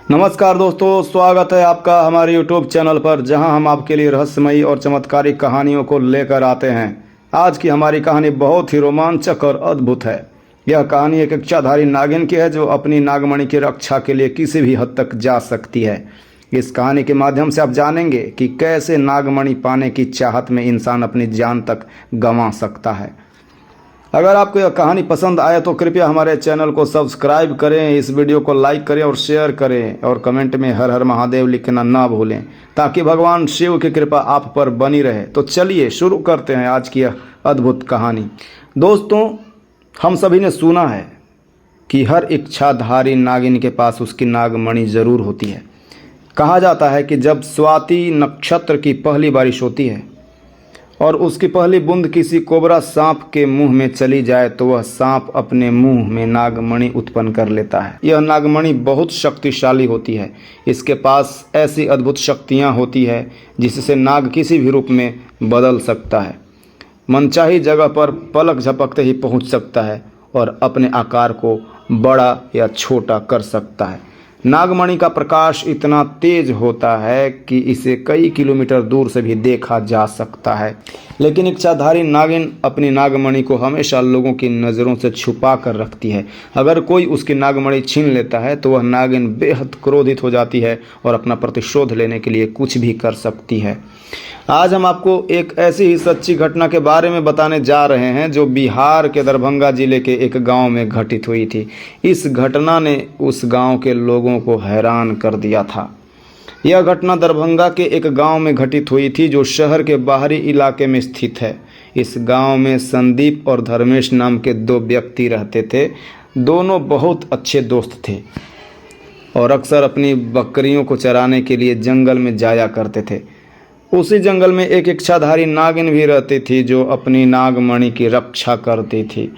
नमस्कार दोस्तों, स्वागत है आपका हमारे YouTube चैनल पर, जहां हम आपके लिए रहस्यमयी और चमत्कारिक कहानियों को लेकर आते हैं। आज की हमारी कहानी बहुत ही रोमांचक और अद्भुत है। यह कहानी एक इच्छाधारी नागिन की है जो अपनी नागमणि की रक्षा के लिए किसी भी हद तक जा सकती है। इस कहानी के माध्यम से आप जानेंगे कि कैसे नागमणि पाने की चाहत में इंसान अपनी जान तक गंवा सकता है। अगर आपको यह कहानी पसंद आए तो कृपया हमारे चैनल को सब्सक्राइब करें, इस वीडियो को लाइक करें और शेयर करें और कमेंट में हर हर महादेव लिखना ना भूलें, ताकि भगवान शिव की कृपा आप पर बनी रहे। तो चलिए शुरू करते हैं आज की यह अद्भुत कहानी। दोस्तों, हम सभी ने सुना है कि हर इच्छाधारी नागिन के पास उसकी नागमणि जरूर होती है। कहा जाता है कि जब स्वाति नक्षत्र की पहली बारिश होती है और उसकी पहली बूंद किसी कोबरा सांप के मुंह में चली जाए तो वह सांप अपने मुंह में नागमणि उत्पन्न कर लेता है। यह नागमणि बहुत शक्तिशाली होती है। इसके पास ऐसी अद्भुत शक्तियां होती है जिससे नाग किसी भी रूप में बदल सकता है, मनचाही जगह पर पलक झपकते ही पहुंच सकता है और अपने आकार को बड़ा या छोटा कर सकता है। नागमणि का प्रकाश इतना तेज होता है कि इसे कई किलोमीटर दूर से भी देखा जा सकता है। लेकिन इच्छाधारी नागिन अपनी नागमणि को हमेशा लोगों की नज़रों से छुपा कर रखती है। अगर कोई उसकी नागमणि छीन लेता है तो वह नागिन बेहद क्रोधित हो जाती है और अपना प्रतिशोध लेने के लिए कुछ भी कर सकती है। आज हम आपको एक ऐसी ही सच्ची घटना के बारे में बताने जा रहे हैं जो बिहार के दरभंगा जिले के एक गांव में घटित हुई थी। इस घटना ने उस गांव के लोगों को हैरान कर दिया था। यह घटना दरभंगा के एक गांव में घटित हुई थी जो शहर के बाहरी इलाके में स्थित है। इस गांव में संदीप और धर्मेश नाम के दो व्यक्ति रहते थे। दोनों बहुत अच्छे दोस्त थे और अक्सर अपनी बकरियों को चराने के लिए जंगल में जाया करते थे। उसी जंगल में एक इच्छाधारी नागिन भी रहती थी जो अपनी नागमणि की रक्षा करती थी।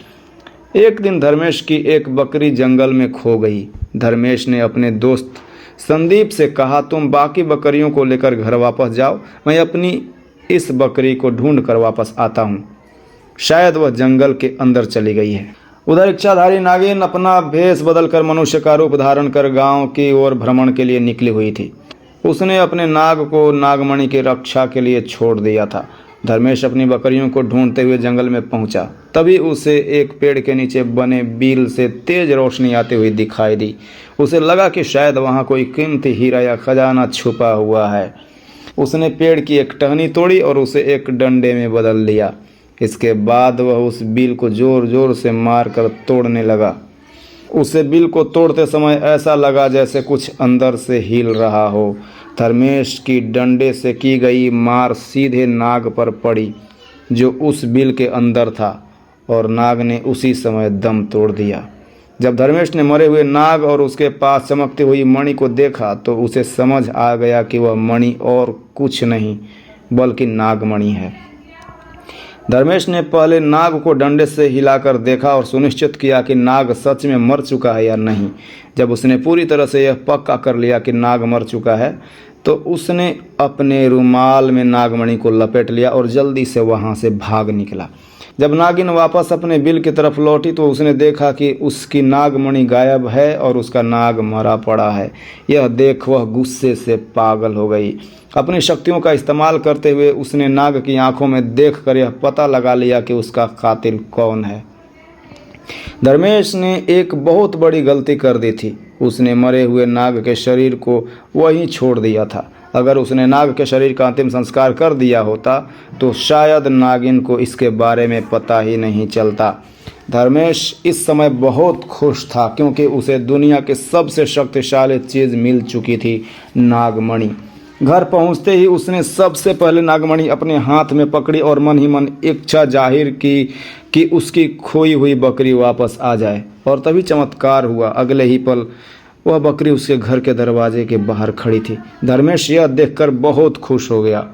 एक दिन धर्मेश की एक बकरी जंगल में खो गई। धर्मेश ने अपने दोस्त संदीप से कहा, तुम बाकी बकरियों को लेकर घर वापस जाओ, मैं अपनी इस बकरी को ढूंढ कर वापस आता हूँ। शायद वह जंगल के अंदर चली गई है। उधर इच्छाधारी नागिन अपना भेष बदलकर मनुष्य का रूप धारण कर गांव की ओर भ्रमण के लिए निकली हुई थी। उसने अपने नाग को नागमणि की रक्षा के लिए छोड़ दिया था। धर्मेश अपनी बकरियों को ढूंढते हुए जंगल में पहुंचा। तभी उसे एक पेड़ के नीचे बने बील से तेज रोशनी आती हुई दिखाई दी। उसे लगा कि शायद वहां कोई कीमती हीरा या खजाना छुपा हुआ है। उसने पेड़ की एक टहनी तोड़ी और उसे एक डंडे में बदल लिया। इसके बाद वह उस बील को जोर जोर से मारकर तोड़ने लगा। उसे बिल को तोड़ते समय ऐसा लगा जैसे कुछ अंदर से हिल रहा हो। धर्मेश की डंडे से की गई मार सीधे नाग पर पड़ी जो उस बिल के अंदर था और नाग ने उसी समय दम तोड़ दिया। जब धर्मेश ने मरे हुए नाग और उसके पास चमकती हुई मणि को देखा तो उसे समझ आ गया कि वह मणि और कुछ नहीं बल्कि नागमणि है। धर्मेश ने पहले नाग को डंडे से हिलाकर देखा और सुनिश्चित किया कि नाग सच में मर चुका है या नहीं। जब उसने पूरी तरह से यह पक्का कर लिया कि नाग मर चुका है तो उसने अपने रुमाल में नागमणि को लपेट लिया और जल्दी से वहां से भाग निकला। जब नागिन वापस अपने बिल की तरफ लौटी तो उसने देखा कि उसकी नागमणि गायब है और उसका नाग मरा पड़ा है। यह देख वह गुस्से से पागल हो गई। अपनी शक्तियों का इस्तेमाल करते हुए उसने नाग की आंखों में देखकर यह पता लगा लिया कि उसका कातिल कौन है। धर्मेश ने एक बहुत बड़ी गलती कर दी थी। उसने मरे हुए नाग के शरीर को वहीं छोड़ दिया था। अगर उसने नाग के शरीर का अंतिम संस्कार कर दिया होता तो शायद नागिन को इसके बारे में पता ही नहीं चलता। धर्मेश इस समय बहुत खुश था क्योंकि उसे दुनिया की सबसे शक्तिशाली चीज़ मिल चुकी थी, नागमणि। घर पहुंचते ही उसने सबसे पहले नागमणि अपने हाथ में पकड़ी और मन ही मन इच्छा जाहिर की कि उसकी खोई हुई बकरी वापस आ जाए। और तभी चमत्कार हुआ। अगले ही पल वह बकरी उसके घर के दरवाजे के बाहर खड़ी थी। धर्मेश यह देखकर बहुत खुश हो गया।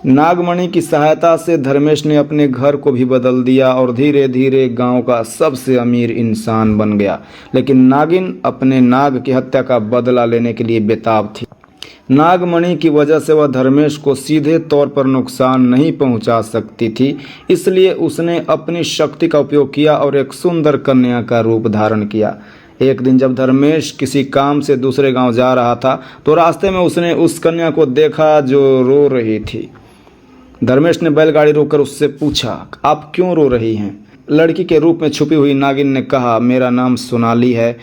नागमणि की सहायता से धर्मेश ने अपने घर को भी बदल दिया और धीरे धीरे गांव का सबसे अमीर इंसान बन गया। लेकिन नागिन अपने नाग की हत्या का बदला लेने के लिए बेताब थी। नागमणि की वजह से वह धर्मेश को सीधे तौर पर नुकसान नहीं पहुंचा सकती थी, इसलिए उसने अपनी शक्ति का उपयोग किया और एक सुंदर कन्या का रूप धारण किया। एक दिन जब धर्मेश किसी काम से दूसरे गांव जा रहा था तो रास्ते में उसने उस कन्या को देखा जो रो रही थी। धर्मेश ने बैलगाड़ी रोककर उससे पूछा, आप क्यों रो रही हैं? लड़की के रूप में छुपी हुई नागिन ने कहा, मेरा नाम सोनाली है।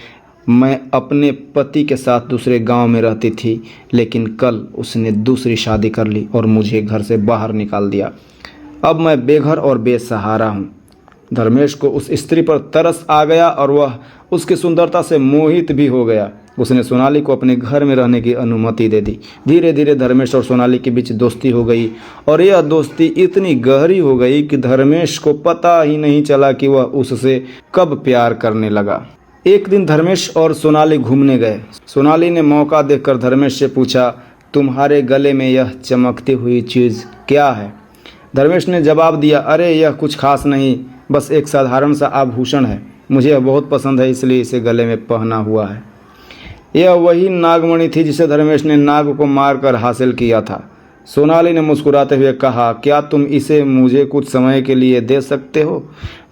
मैं अपने पति के साथ दूसरे गांव में रहती थी, लेकिन कल उसने दूसरी शादी कर ली और मुझे घर से बाहर निकाल दिया। अब मैं बेघर और बेसहारा हूँ। धर्मेश को उस स्त्री पर तरस आ गया और वह उसकी सुंदरता से मोहित भी हो गया। उसने सोनाली को अपने घर में रहने की अनुमति दे दी। धीरे धीरे धर्मेश और सोनाली के बीच दोस्ती हो गई और यह दोस्ती इतनी गहरी हो गई कि धर्मेश को पता ही नहीं चला कि वह उससे कब प्यार करने लगा। एक दिन धर्मेश और सोनाली घूमने गए। सोनाली ने मौका देखकर धर्मेश से पूछा, तुम्हारे गले में यह चमकती हुई चीज़ क्या है? धर्मेश ने जवाब दिया, अरे यह कुछ खास नहीं, बस एक साधारण सा आभूषण है। मुझे यह बहुत पसंद है, इसलिए इसे गले में पहना हुआ है। यह वही नागमणि थी जिसे धर्मेश ने नाग को मारकर हासिल किया था। सोनाली ने मुस्कुराते हुए कहा, क्या तुम इसे मुझे कुछ समय के लिए दे सकते हो?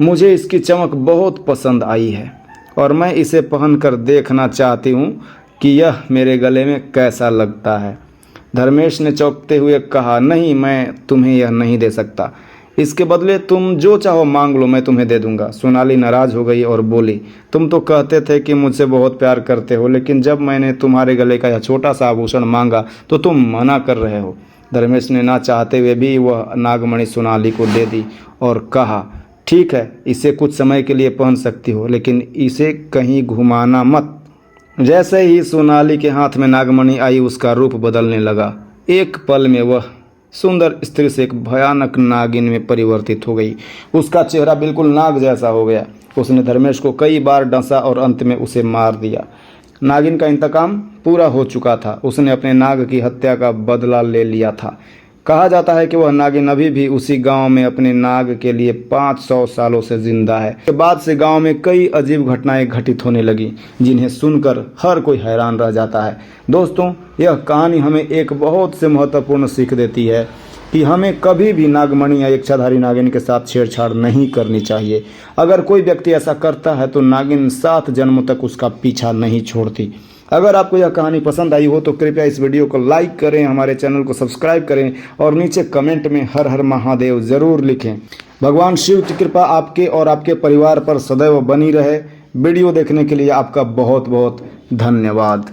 मुझे इसकी चमक बहुत पसंद आई है और मैं इसे पहनकर देखना चाहती हूँ कि यह मेरे गले में कैसा लगता है। धर्मेश ने चौंकते हुए कहा, नहीं, मैं तुम्हें यह नहीं दे सकता। इसके बदले तुम जो चाहो मांग लो, मैं तुम्हें दे दूंगा। सोनाली नाराज हो गई और बोली, तुम तो कहते थे कि मुझसे बहुत प्यार करते हो, लेकिन जब मैंने तुम्हारे गले का यह छोटा सा आभूषण मांगा तो तुम मना कर रहे हो। धर्मेश ने ना चाहते हुए भी वह नागमणि सोनाली को दे दी और कहा, ठीक है, इसे कुछ समय के लिए पहन सकती हो, लेकिन इसे कहीं घुमाना मत। जैसे ही सोनाली के हाथ में नागमणि आई, उसका रूप बदलने लगा। एक पल में वह सुंदर स्त्री से एक भयानक नागिन में परिवर्तित हो गई। उसका चेहरा बिल्कुल नाग जैसा हो गया। उसने धर्मेश को कई बार डंसा और अंत में उसे मार दिया। नागिन का इंतकाम पूरा हो चुका था। उसने अपने नाग की हत्या का बदला ले लिया था। कहा जाता है कि वह नागिन अभी भी उसी गांव में अपने नाग के लिए 500 सालों से जिंदा है। इसके बाद से गांव में कई अजीब घटनाएं घटित होने लगी, जिन्हें सुनकर हर कोई हैरान रह जाता है। दोस्तों, यह कहानी हमें एक बहुत से महत्वपूर्ण सीख देती है कि हमें कभी भी नागमणि या इच्छाधारी नागिन के साथ छेड़छाड़ नहीं करनी चाहिए। अगर कोई व्यक्ति ऐसा करता है तो नागिन 7 जन्मों तक उसका पीछा नहीं छोड़ती। अगर आपको यह कहानी पसंद आई हो तो कृपया इस वीडियो को लाइक करें, हमारे चैनल को सब्सक्राइब करें और नीचे कमेंट में हर हर महादेव ज़रूर लिखें। भगवान शिव की कृपा आपके और आपके परिवार पर सदैव बनी रहे। वीडियो देखने के लिए आपका बहुत बहुत धन्यवाद।